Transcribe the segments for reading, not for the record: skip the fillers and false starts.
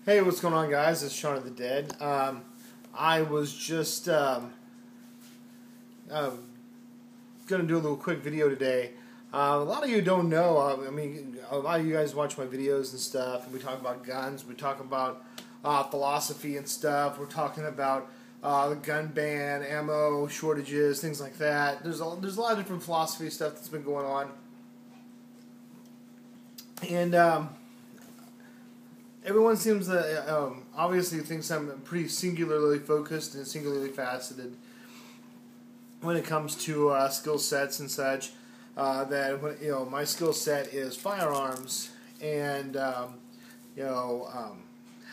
Hey, what's going on, guys? It's Shaun of the Dead. I was just going to do a little quick video today. A lot of you don't know. A lot of you guys watch my videos and stuff, and we talk about guns. We talk about philosophy and stuff. We're talking about the gun ban, ammo shortages, things like that. There's a lot of different philosophy stuff that's been going on, and everyone seems to obviously thinks I'm pretty singularly focused and singularly faceted when it comes to skill sets and such. My skill set is firearms and how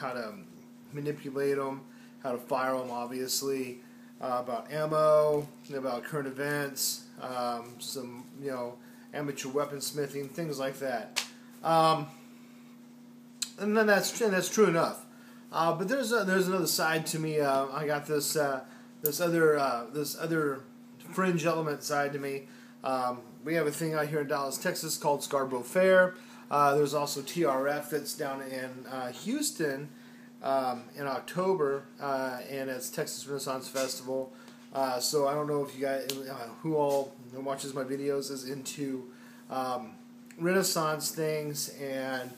to manipulate them, how to fire them, obviously, about ammo, about current events, some amateur weaponsmithing, things like that. And then that's true enough. But there's another side to me. I got this other fringe element side to me. We have a thing out here in Dallas, Texas called Scarborough Fair. There's also TRF that's down in Houston in October, and it's Texas Renaissance Festival. So I don't know if you guys, who all watches my videos, is into Renaissance things, and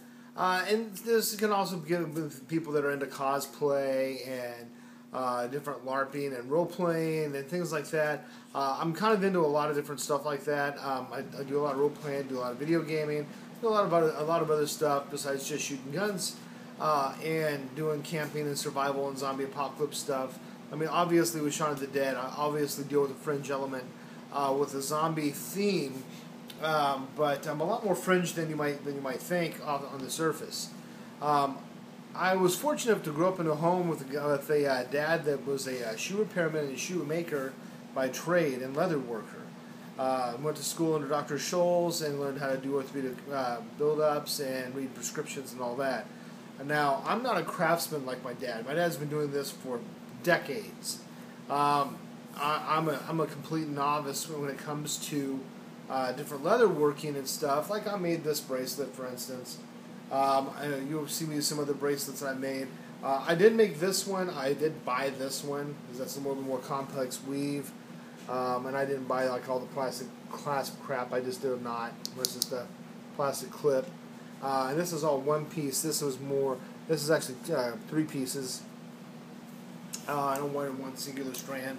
this can also give with people that are into cosplay and different LARPing and role playing and things like that. I'm kind of into a lot of different stuff like that. I do a lot of role playing, do a lot of video gaming, do a lot of other stuff besides just shooting guns, and doing camping and survival and zombie apocalypse stuff. I mean, obviously with Shaun of the Dead, I obviously deal with a fringe element with a zombie theme. But I'm a lot more fringe than you might think on the surface. I was fortunate enough to grow up in a home with a dad that was a shoe repairman and shoe maker by trade and leather worker. Went to school under Dr. Scholes and learned how to do orthopedic build-ups and read prescriptions and all that. And now, I'm not a craftsman like my dad. My dad's been doing this for decades. I'm a complete novice when it comes to different leather working and stuff. Like I made this bracelet, for instance. You'll see me some other bracelets that I made. I did make this one. I did buy this one because that's a little bit more complex weave. And I didn't buy like all the plastic clasp crap. I just did a knot versus the plastic clip. And this is all one piece. This is actually 3 pieces. I don't want one singular strand.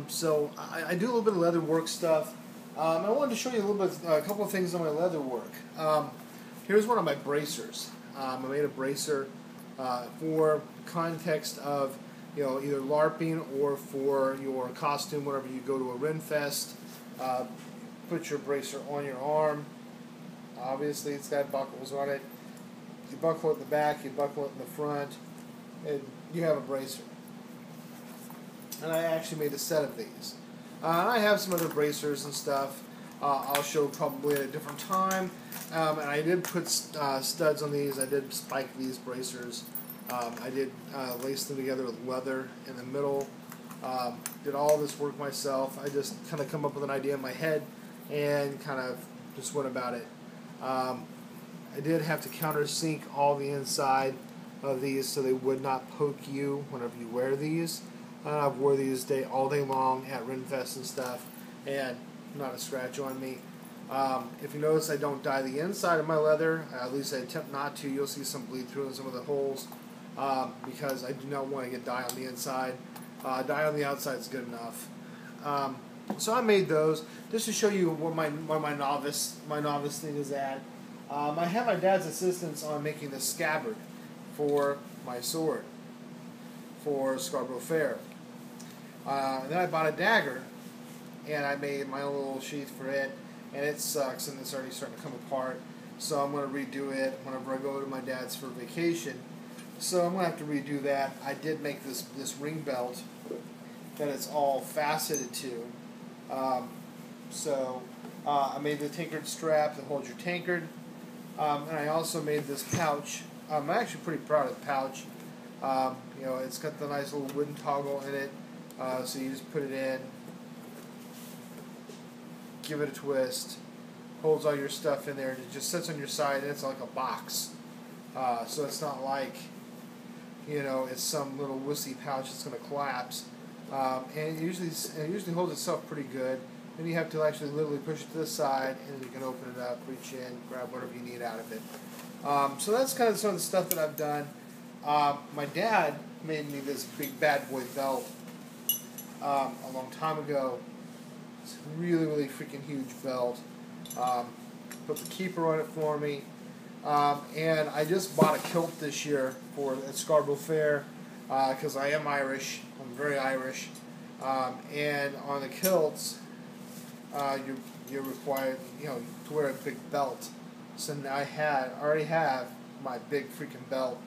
So I do a little bit of leather work stuff. I wanted to show you a couple of things on my leather work. Here's one of my bracers. I made a bracer for context of either LARPing or for your costume whenever you go to a Ren Fest. Put your bracer on your arm. Obviously, it's got buckles on it. You buckle it in the back, you buckle it in the front, and you have a bracer. And I actually made a set of these. And I have some other bracers and stuff I'll show probably at a different time. And I did put studs on these. I did spike these bracers. I did lace them together with leather in the middle. Did all this work myself. I just kind of come up with an idea in my head and kind of just went about it. I did have to countersink all the inside of these so they would not poke you whenever you wear these. I've wore these all day long at Renfest and stuff, and not a scratch on me. If you notice, I don't dye the inside of my leather. At least I attempt not to. You'll see some bleed through in some of the holes because I do not want to get dye on the inside. Dye on the outside is good enough. So I made those just to show you where my novice thing is at. I have my dad's assistance on making the scabbard for my sword for Scarborough Fair. Then I bought a dagger, and I made my own little sheath for it, and it sucks, and it's already starting to come apart, so I'm going to redo it whenever I go to my dad's for vacation. So I'm going to have to redo that. I did make this ring belt that it's all faceted to. I made the tankard strap that holds your tankard, and I also made this pouch. I'm actually pretty proud of the pouch. It's got the nice little wooden toggle in it, so you just put it in, give it a twist, holds all your stuff in there, and it just sits on your side, and it's like a box. So it's not like it's some little wussy pouch that's going to collapse. And it usually holds itself pretty good. Then you have to actually literally push it to the side, and then you can open it up, reach in, grab whatever you need out of it. So that's kind of some of the stuff that I've done. My dad made me this big bad boy belt a long time ago. It's a really, really freaking huge belt. Put the keeper on it for me. And I just bought a kilt this year at Scarborough Fair because I am Irish. I'm very Irish. And on the kilts, you're required, to wear a big belt. So now I already have my big freaking belt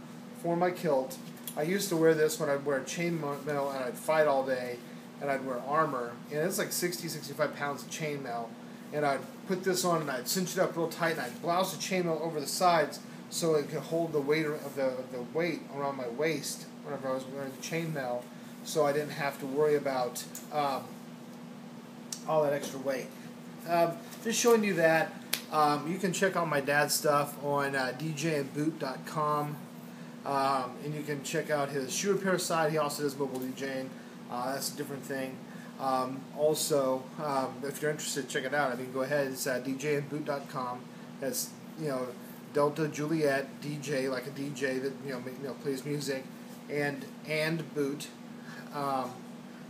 for my kilt. I used to wear this when I'd wear chainmail and I'd fight all day, and I'd wear armor, and it's like 65 pounds of chainmail. And I'd put this on and I'd cinch it up real tight, and I'd blouse the chainmail over the sides so it could hold the weight of the weight around my waist whenever I was wearing the chainmail, so I didn't have to worry about all that extra weight. Just showing you that. You can check out my dad's stuff on djandboot.com, and you can check out his shoe repair side. He also does mobile DJing. That's a different thing. Also, if you're interested, check it out. I mean, go ahead. It's at djandboot.com. That's Delta Juliet DJ, like a DJ that plays music, and boot,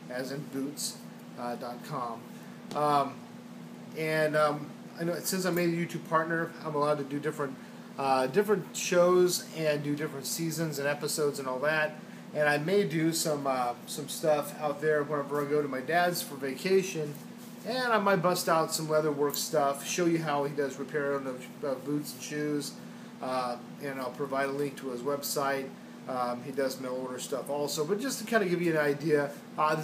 as in boots.com. I know since I made a YouTube partner, I'm allowed to do different shows and do different seasons and episodes and all that. And I may do some stuff out there whenever I go to my dad's for vacation, and I might bust out some leatherwork stuff, show you how he does repair on the boots and shoes, and I'll provide a link to his website. He does mail order stuff also, but just to kind of give you an idea,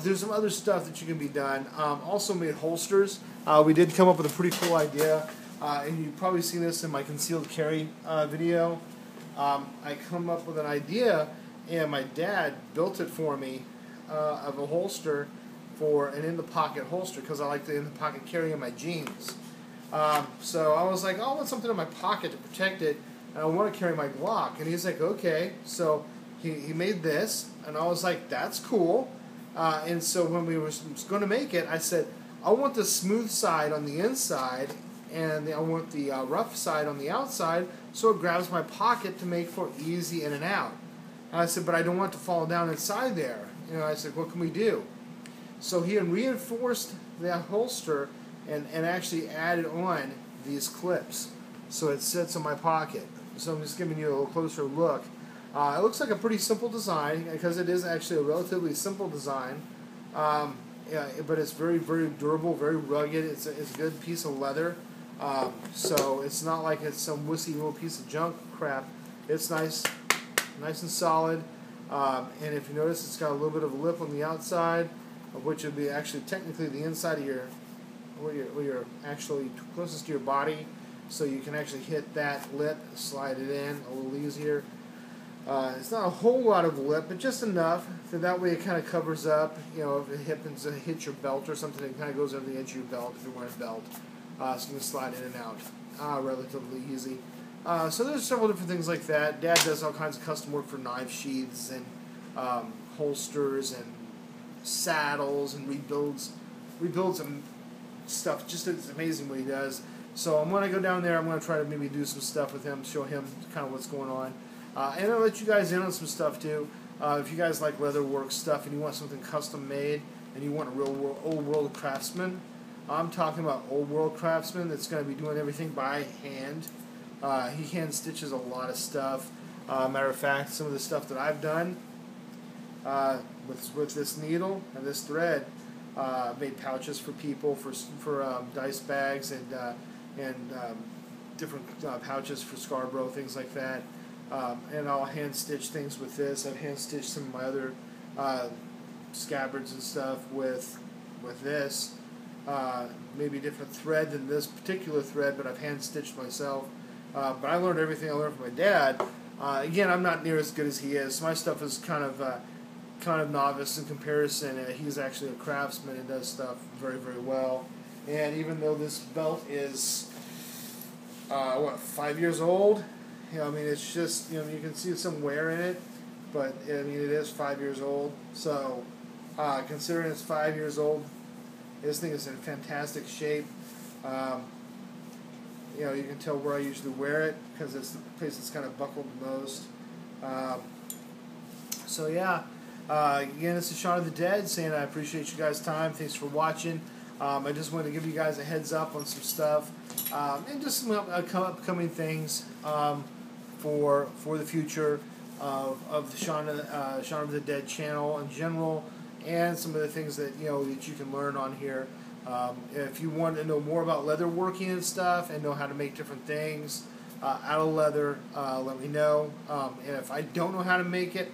there's some other stuff that you can be done. Also made holsters. We did come up with a pretty cool idea, and you've probably seen this in my concealed carry video. I come up with an idea, and my dad built it for me of a holster for an in-the-pocket holster because I like the in-the-pocket carry in my jeans. So I was like, I want something in my pocket to protect it, and I want to carry my Glock. And he's like, okay. So he made this, and I was like, that's cool. And so when we were going to make it, I said, I want the smooth side on the inside, and I want the rough side on the outside, so it grabs my pocket to make for easy in and out. And I said, but I don't want it to fall down inside there. I said, what can we do? So he reinforced that holster and actually added on these clips, so it sits in my pocket. So I'm just giving you a little closer look. It looks like a pretty simple design because it is actually a relatively simple design. But it's very, very durable, very rugged. It's a good piece of leather. So it's not like it's some wussy little piece of junk crap. It's nice and solid. And if you notice, it's got a little bit of a lip on the outside, which would be actually technically the inside of where you're actually closest to your body. So you can actually hit that lip, slide it in a little easier. It's not a whole lot of lip, but just enough. So that way it kind of covers up, if it happens to hit your belt or something, it kind of goes over the edge of your belt if you're wearing a belt. So you can slide in and out relatively easy. So there's several different things like that. Dad does all kinds of custom work for knife sheaths and holsters and saddles and rebuilds and stuff. Just it's amazing what he does. So when I go down there, I'm going to try to maybe do some stuff with him, show him kind of what's going on. And I'll let you guys in on some stuff too. If you guys like leatherwork stuff and you want something custom made and you want a real old world craftsman, I'm talking about old world craftsman that's going to be doing everything by hand. He hand stitches a lot of stuff. Matter of fact, some of the stuff that I've done with this needle and this thread, made pouches for people for dice bags and different pouches for Scarborough, things like that. And I'll hand stitch things with this. I've hand stitched some of my other scabbards and stuff with this. Maybe a different thread than this particular thread, but I've hand stitched myself. But I learned everything I learned from my dad. Again, I'm not near as good as he is. My stuff is kind of novice in comparison. He's actually a craftsman and does stuff very, very well. And even though this belt is 5 years old, I mean, it's just, you can see some wear in it. but I mean, it is 5 years old. So, considering it's 5 years old, this thing is in fantastic shape. You know, you can tell where I usually wear it because it's the place that's kind of buckled the most. So yeah, again, this is Shaun of the Dead saying I appreciate you guys' time. Thanks for watching. I just wanted to give you guys a heads up on some stuff and just some upcoming things for the future of the Shaun of the Dead channel in general, and some of the things that that you can learn on here. If you want to know more about leather working and stuff and know how to make different things out of leather, let me know. And if I don't know how to make it,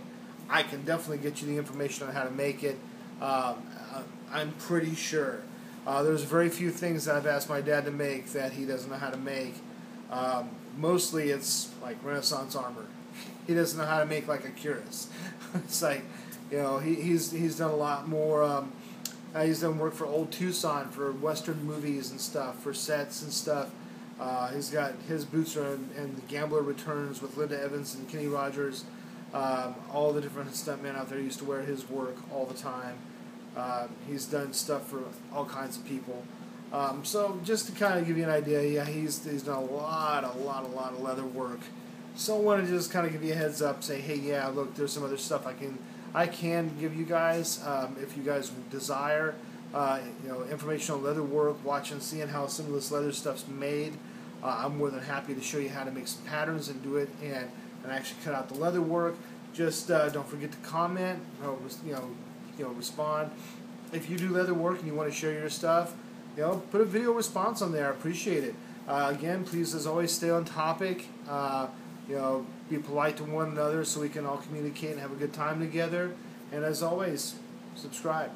I can definitely get you the information on how to make it. I'm pretty sure. There's very few things that I've asked my dad to make that he doesn't know how to make. Mostly it's like Renaissance armor. He doesn't know how to make like a cuirass. It's like, he's done a lot more. He's done work for Old Tucson, for Western movies and stuff, for sets and stuff. He's got his boots are in The Gambler Returns with Linda Evans and Kenny Rogers. All the different stuntmen out there used to wear his work all the time. He's done stuff for all kinds of people. So just to kind of give you an idea, yeah, he's done a lot of leather work. So I wanted to just kind of give you a heads up, say, hey, yeah, look, there's some other stuff I can give you guys if you guys desire. Information on leather work, watching, seeing how some of this leather stuff's made. I'm more than happy to show you how to make some patterns and do it and actually cut out the leather work. Just don't forget to comment. Respond. If you do leather work and you want to share your stuff, put a video response on there. I appreciate it. Again, please, as always, stay on topic. Be polite to one another so we can all communicate and have a good time together. And as always, subscribe.